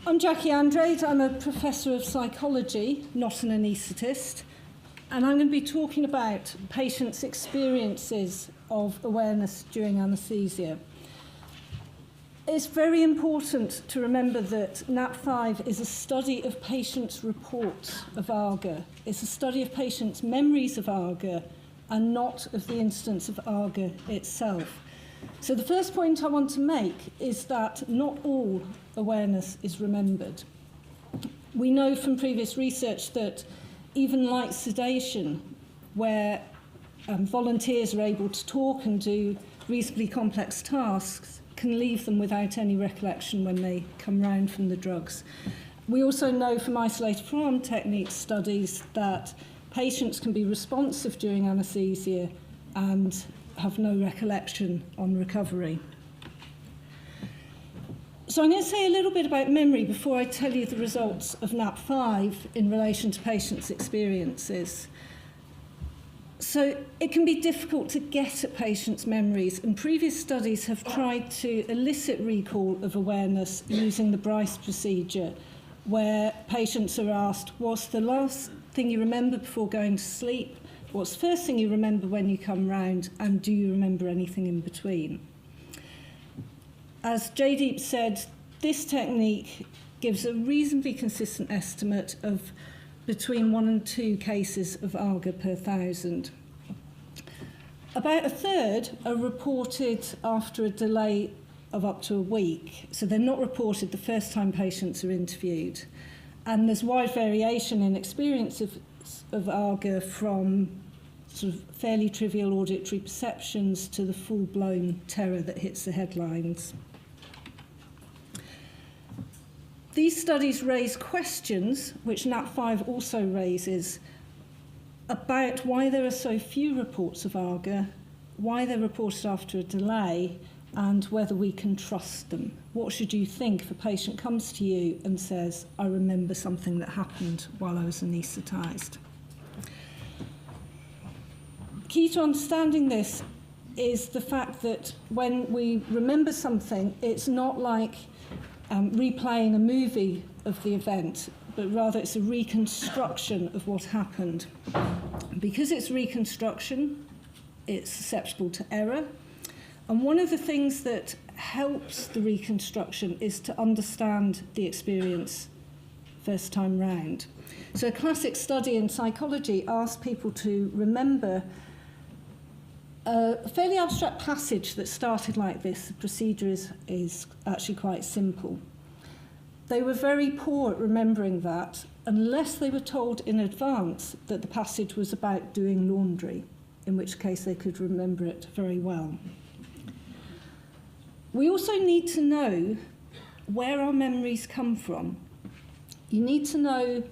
I'm Jackie Andrade. I'm a professor of psychology, not an anaesthetist, and I'm going to be talking about patients' experiences of awareness during anaesthesia. It's very important to remember that NAP5 is a study of patients' reports of AAGA. It's a study of patients' memories of AAGA and not of the instance of AAGA itself. So the first point I want to make is that not all awareness is remembered. We know from previous research that even light sedation, where volunteers are able to talk and do reasonably complex tasks, can leave them without any recollection when they come round from the drugs. We also know from isolated forearm technique studies that patients can be responsive during anaesthesia and have no recollection on recovery. So I'm going to say a little bit about memory before I tell you the results of NAP5 in relation to patients' experiences. So it can be difficult to get at patients' memories, and previous studies have tried to elicit recall of awareness using the Bryce procedure, where patients are asked, what's the last thing you remember before going to sleep? What's the first thing you remember when you come round, and do you remember anything in between? As Jaydeep said, this technique gives a reasonably consistent estimate of between 1 and 2 cases of AAGA per 1,000. About a third are reported after a delay of up to a week, so they're not reported the first time patients are interviewed. And there's wide variation in experience of AAGA, from sort of fairly trivial auditory perceptions to the full-blown terror that hits the headlines. These studies raise questions, which NAP5 also raises, about why there are so few reports of AAGA, why they're reported after a delay, and whether we can trust them. What should you think if a patient comes to you and says, I remember something that happened while I was anaesthetised? Key to understanding this is the fact that when we remember something, it's not like replaying a movie of the event, but rather it's a reconstruction of what happened. Because it's reconstruction, it's susceptible to error. And one of the things that helps the reconstruction is to understand the experience first time round. So a classic study in psychology asked people to remember a fairly abstract passage that started like this. The procedure is actually quite simple. They were very poor at remembering that unless they were told in advance that the passage was about doing laundry, in which case they could remember it very well. We also need to know where our memories come from. You need to know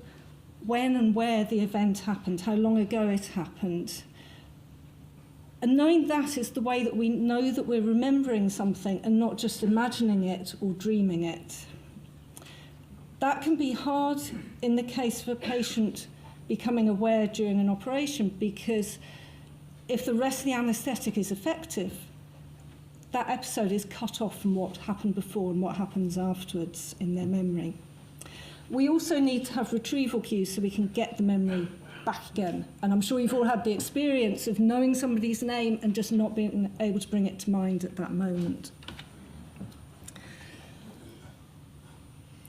when and where the event happened, how long ago it happened. And knowing that is the way that we know that we're remembering something and not just imagining it or dreaming it. That can be hard in the case of a patient becoming aware during an operation, because if the rest of the anaesthetic is effective, that episode is cut off from what happened before and what happens afterwards in their memory. We also need to have retrieval cues so we can get the memory back again. And I'm sure you've all had the experience of knowing somebody's name and just not being able to bring it to mind at that moment.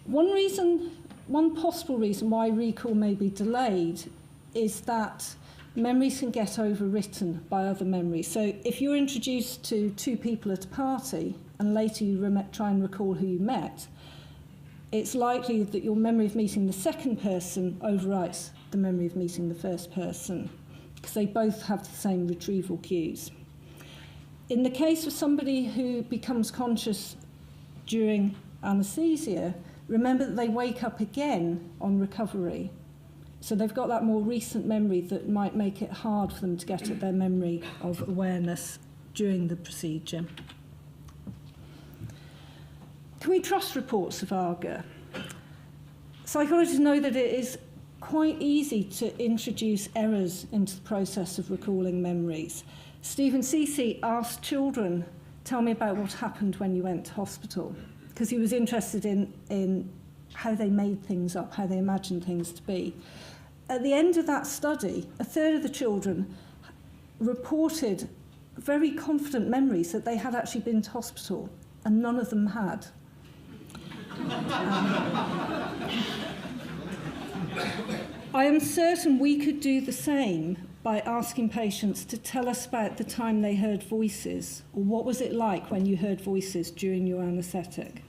One possible reason why recall may be delayed is that memories can get overwritten by other memories. So if you're introduced to 2 people at a party and later you try and recall who you met, it's likely that your memory of meeting the second person overwrites the memory of meeting the first person, because they both have the same retrieval cues. In the case of somebody who becomes conscious during anaesthesia, remember that they wake up again on recovery. So they've got that more recent memory that might make it hard for them to get at their memory of awareness during the procedure. Can we trust reports of AAGA? Psychologists know that it is quite easy to introduce errors into the process of recalling memories. Stephen Ceci asked children, tell me about what happened when you went to hospital, because he was interested in how they made things up, how they imagined things to be. At the end of that study, a third of the children reported very confident memories that they had actually been to hospital, and none of them had. I am certain we could do the same by asking patients to tell us about the time they heard voices, or what was it like when you heard voices during your anaesthetic.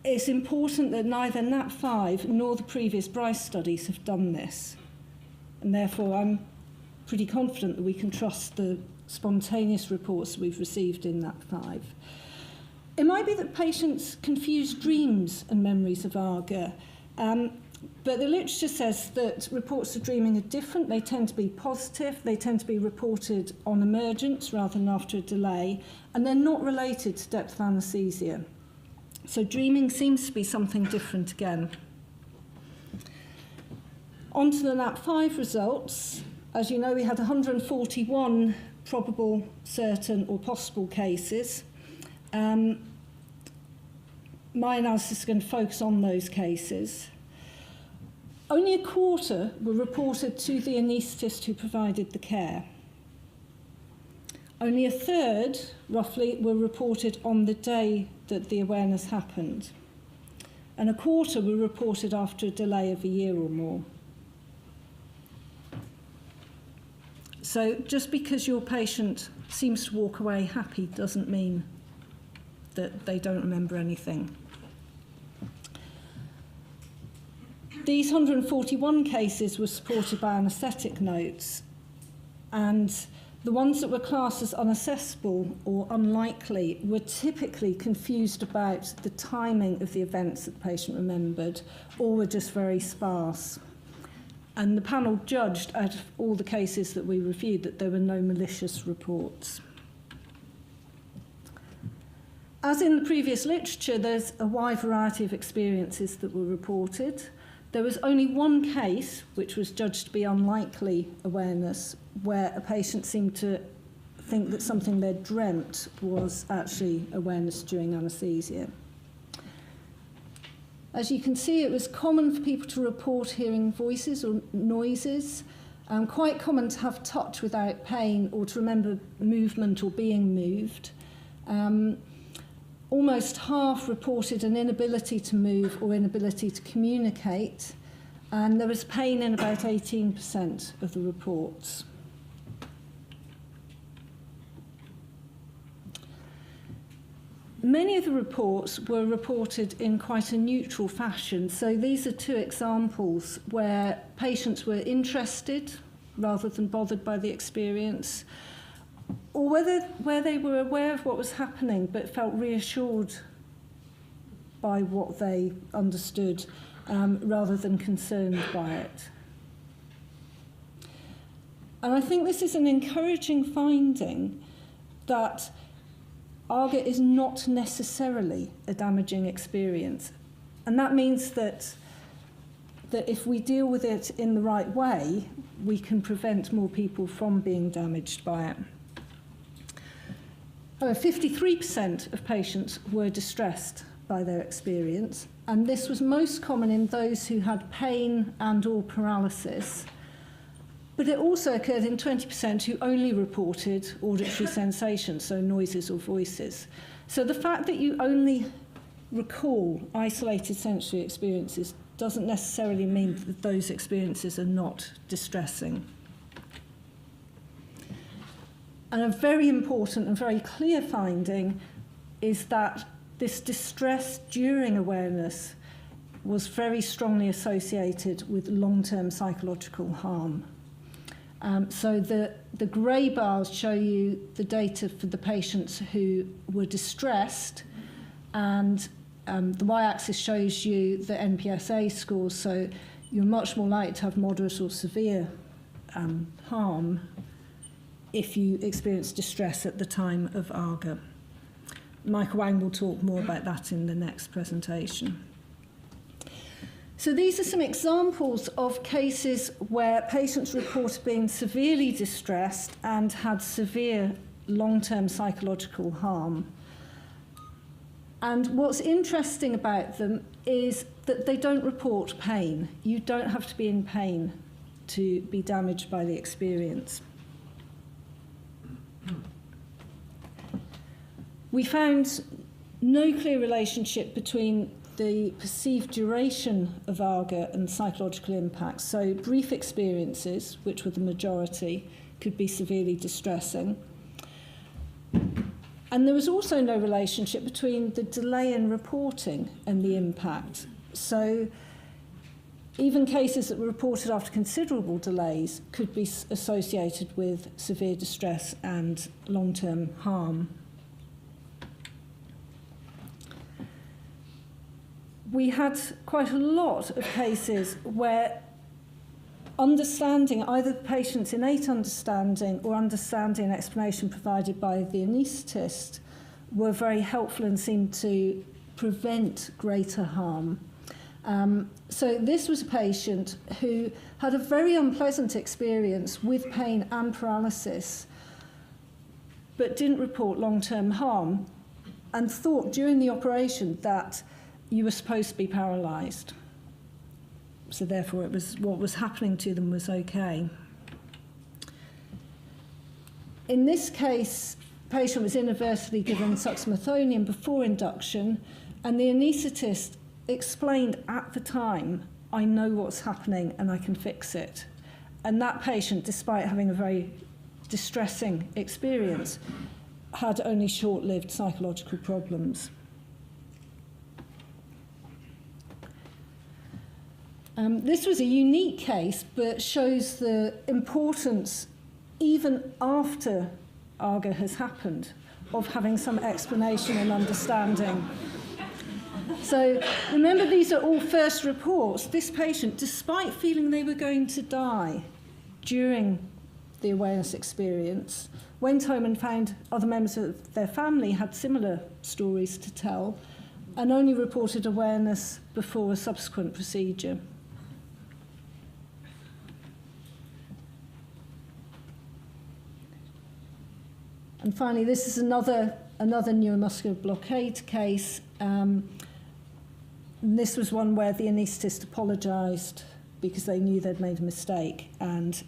It's important that neither NAP5 nor the previous Bryce studies have done this, and therefore I'm pretty confident that we can trust the spontaneous reports we've received in NAP5. It might be that patients confuse dreams and memories of AAGA, but the literature says that reports of dreaming are different. They tend to be positive, they tend to be reported on emergence rather than after a delay, and they're not related to depth of anaesthesia. So dreaming seems to be something different again. On to the NAP5 results. As you know, we had 141 probable, certain or possible cases. My analysis is going to focus on those cases. Only a quarter were reported to the anaesthetist who provided the care. Only a third, roughly, were reported on the day that the awareness happened. And a quarter were reported after a delay of a year or more. So just because your patient seems to walk away happy doesn't mean that they don't remember anything. These 141 cases were supported by anaesthetic notes, and the ones that were classed as unaccessible or unlikely were typically confused about the timing of the events that the patient remembered, or were just very sparse. And the panel judged, out of all the cases that we reviewed, that there were no malicious reports. As in the previous literature, there's a wide variety of experiences that were reported. There was only one case, which was judged to be unlikely awareness, where a patient seemed to think that something they'd dreamt was actually awareness during anaesthesia. As you can see, it was common for people to report hearing voices or noises, quite common to have touch without pain or to remember movement or being moved. Almost half reported an inability to move or inability to communicate, and there was pain in about 18% of the reports. Many of the reports were reported in quite a neutral fashion. So these are two examples where patients were interested rather than bothered by the experience, or where they were aware of what was happening but felt reassured by what they understood rather than concerned by it. And I think this is an encouraging finding that AAGA is not necessarily a damaging experience. And that means that if we deal with it in the right way, we can prevent more people from being damaged by it. 53% of patients were distressed by their experience, and this was most common in those who had pain and or paralysis. But it also occurred in 20% who only reported auditory sensations, so noises or voices. So the fact that you only recall isolated sensory experiences doesn't necessarily mean that those experiences are not distressing. And a very important and very clear finding is that this distress during awareness was very strongly associated with long-term psychological harm. So the grey bars show you the data for the patients who were distressed, and the y-axis shows you the NPSA scores, so you're much more likely to have moderate or severe harm if you experience distress at the time of AAGA. Michael Wang will talk more about that in the next presentation. So these are some examples of cases where patients reported being severely distressed and had severe long-term psychological harm. And what's interesting about them is that they don't report pain. You don't have to be in pain to be damaged by the experience. We found no clear relationship between the perceived duration of AAGA and psychological impacts. So brief experiences, which were the majority, could be severely distressing. And there was also no relationship between the delay in reporting and the impact. So even cases that were reported after considerable delays could be associated with severe distress and long-term harm. We had quite a lot of cases where understanding, either the patient's innate understanding or understanding and explanation provided by the anaesthetist, were very helpful and seemed to prevent greater harm. So this was a patient who had a very unpleasant experience with pain and paralysis, but didn't report long-term harm and thought during the operation that you were supposed to be paralysed. So therefore, it was what was happening to them was okay. In this case, the patient was inadvertently given suxamethonium before induction, and the anaesthetist explained at the time, I know what's happening and I can fix it. And that patient, despite having a very distressing experience, had only short-lived psychological problems. This was a unique case, but shows the importance, even after AAGA has happened, of having some explanation and understanding. So remember, these are all first reports. This patient, despite feeling they were going to die during the awareness experience, went home and found other members of their family had similar stories to tell, and only reported awareness before a subsequent procedure. And finally, this is another neuromuscular blockade case. This was one where the anaesthetist apologised because they knew they'd made a mistake. And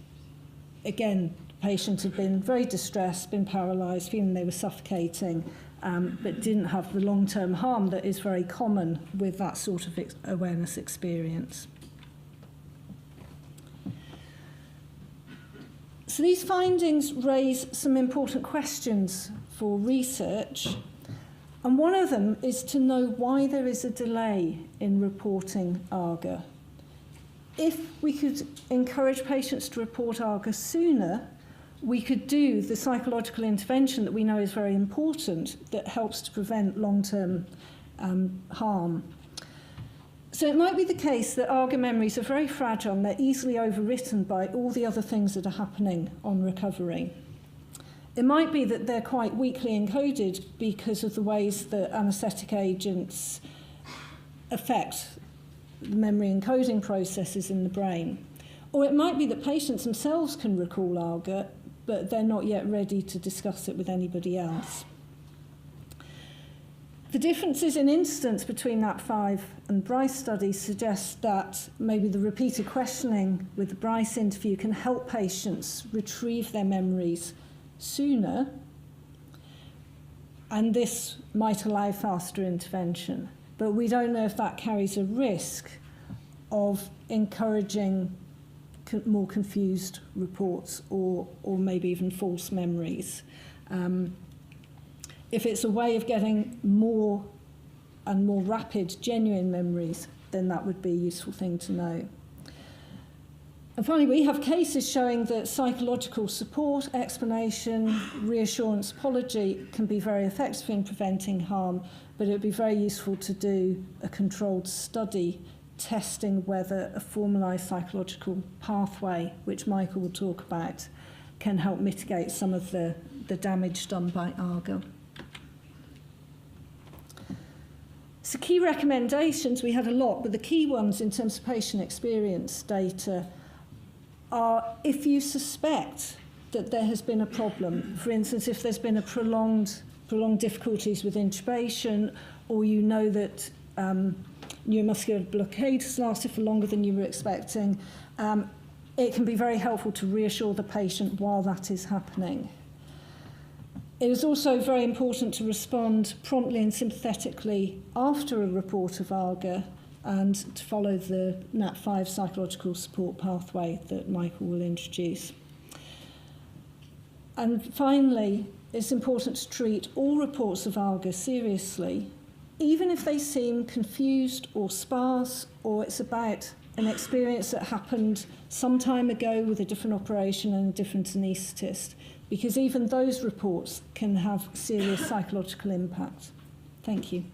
again, the patient had been very distressed, been paralysed, feeling they were suffocating, but didn't have the long-term harm that is very common with that sort of awareness experience. So these findings raise some important questions for research, and one of them is to know why there is a delay in reporting AAGA. If we could encourage patients to report AAGA sooner, we could do the psychological intervention that we know is very important that helps to prevent long-term harm. So it might be the case that AAGA memories are very fragile and they're easily overwritten by all the other things that are happening on recovery. It might be that they're quite weakly encoded because of the ways that anaesthetic agents affect the memory encoding processes in the brain. Or it might be that patients themselves can recall AAGA, but they're not yet ready to discuss it with anybody else. The differences in incidence between NAP5 and Bryce studies suggest that maybe the repeated questioning with the Bryce interview can help patients retrieve their memories sooner, and this might allow faster intervention. But we don't know if that carries a risk of encouraging more confused reports or maybe even false memories. If it's a way of getting more and more rapid, genuine memories, then that would be a useful thing to know. And finally, we have cases showing that psychological support, explanation, reassurance, apology can be very effective in preventing harm, but it would be very useful to do a controlled study testing whether a formalised psychological pathway, which Michael will talk about, can help mitigate some of the damage done by AAGA. So key recommendations, we had a lot, but the key ones in terms of patient experience data are if you suspect that there has been a problem, for instance, if there's been a prolonged difficulties with intubation or you know that neuromuscular blockade has lasted for longer than you were expecting, it can be very helpful to reassure the patient while that is happening. It is also very important to respond promptly and sympathetically after a report of AAGA and to follow the NAP5 psychological support pathway that Michael will introduce. And finally, it's important to treat all reports of AAGA seriously, even if they seem confused or sparse, or it's about an experience that happened some time ago with a different operation and a different anaesthetist, because even those reports can have serious psychological impact. Thank you.